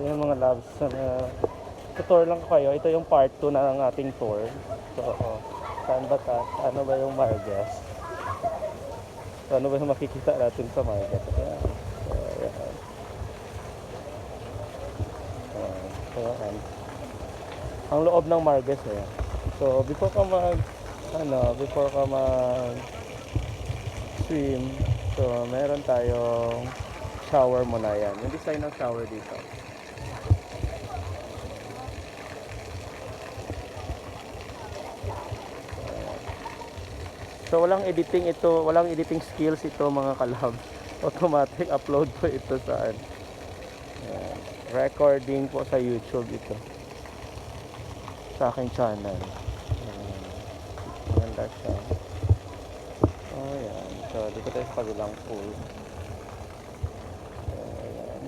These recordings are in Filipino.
Yung mga loves, tutor lang ko kayo. Ito yung part 2 na ng ating tour. So, saan ba ta? Ano ba yung Marquez? So, ano ba yung makikita natin sa Marquez? Ayan. So, ayan. So, ayan. Ang loob ng Marquez, ayan. So, before ka mag swim, so, meron tayong shower muna yan. Yung design ng shower dito. So walang editing skills ito mga kalab. Automatic upload po ito sa recording po sa YouTube ito. Sa aking channel. Maganda siya. Oh, yan. So dito tayo sa kabilang pool. Ayan.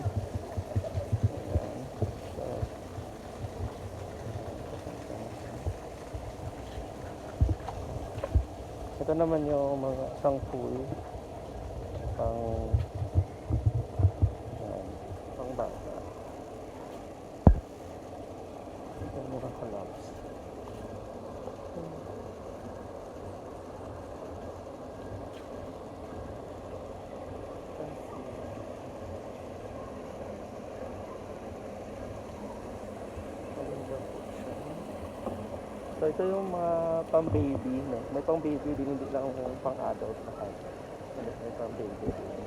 Ayan. So, ito naman yung mga isang pool pang bata. Ito yung mga kalabs. So ito yung mga pang baby, no? May pang baby din, hindi lang yung pang adult na kaya. May pang baby din.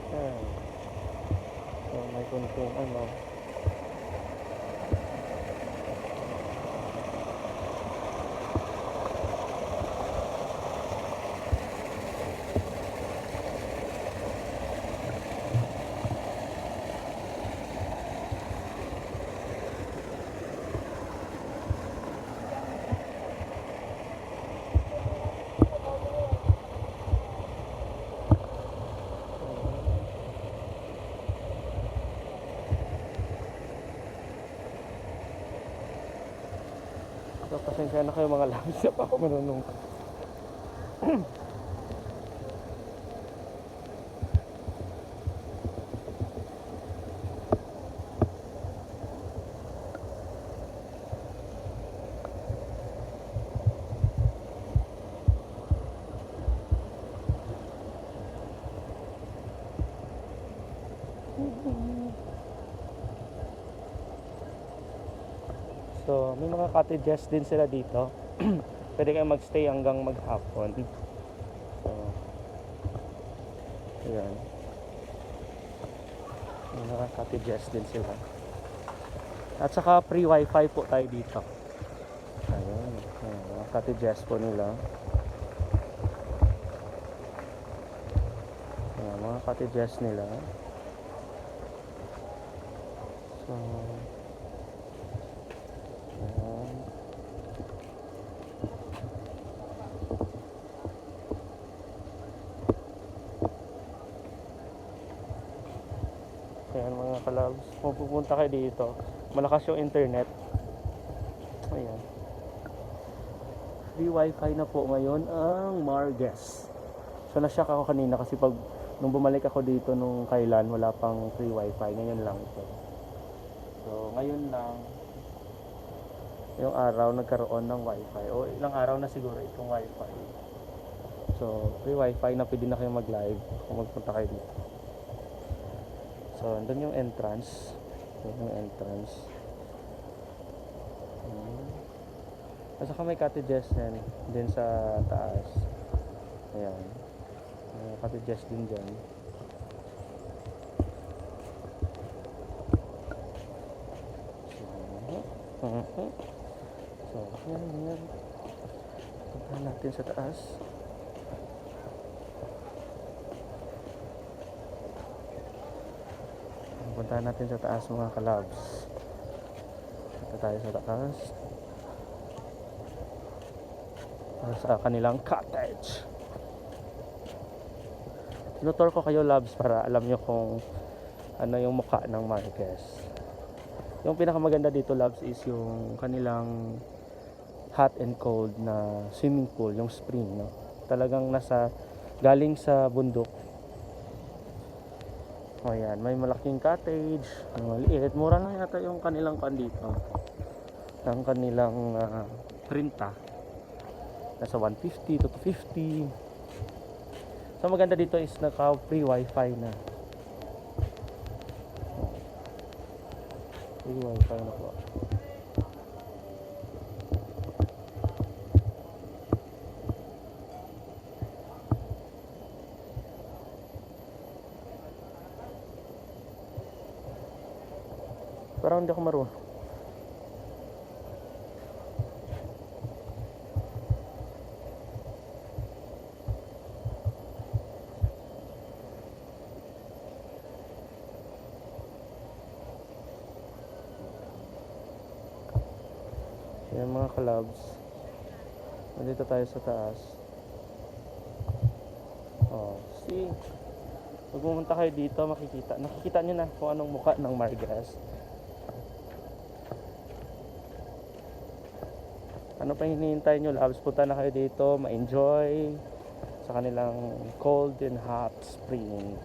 Ayan. So may kunting so pasensya na kayo mga labs, na pa ako marunong. So may mga cottages din sila dito. Pwede kayong magstay hanggang maghapon. So ayan, may mga cottages din sila. At saka free wifi po tayo dito. Ayun, mga cottages po nila. Ayan, mga cottages nila. So ayan. Ayan mga kalabs, kung pupunta kayo dito, malakas yung internet. Ayan, free wifi na po ngayon ang Marquez. So nashock ako kanina kasi nung bumalik ako dito nung kailan, wala pang free wifi. Ngayon lang ito. So ngayon lang yung araw nagkaroon ng wifi, o ilang araw na siguro itong wifi. So free wifi na, pwede na kayo mag live kung magpunta kayo dito. So andun yung entrance. At saka may cottages din sa taas. Ayan, may cottages din dyan. So yan. Punta natin sa taas. Punta natin sa taas mga kalabs. Punta tayo sa taas. Sa kanilang cottage. Tinutur ko kayo labs para alam nyo kung ano yung mukha ng Marquez. Yung pinakamaganda dito labs is yung kanilang hot and cold na swimming pool, yung spring, no? talagang galing sa bundok. O yan, may malaking cottage, maliit, mura lang yata yung kanilang dito. Ang kanilang renta nasa 150 to 250. So maganda dito is naka free wifi na. Free wifi na po. Parang hindi ako marunong. Yan mga kalabs. Nandito tayo sa taas. Oh, see. Pag pumunta kayo dito, nakikita nyo na kung anong mukha ng Margas. Ano pa hinihintay nyo, labs? Punta na kayo dito, ma-enjoy sa kanilang cold and hot spring.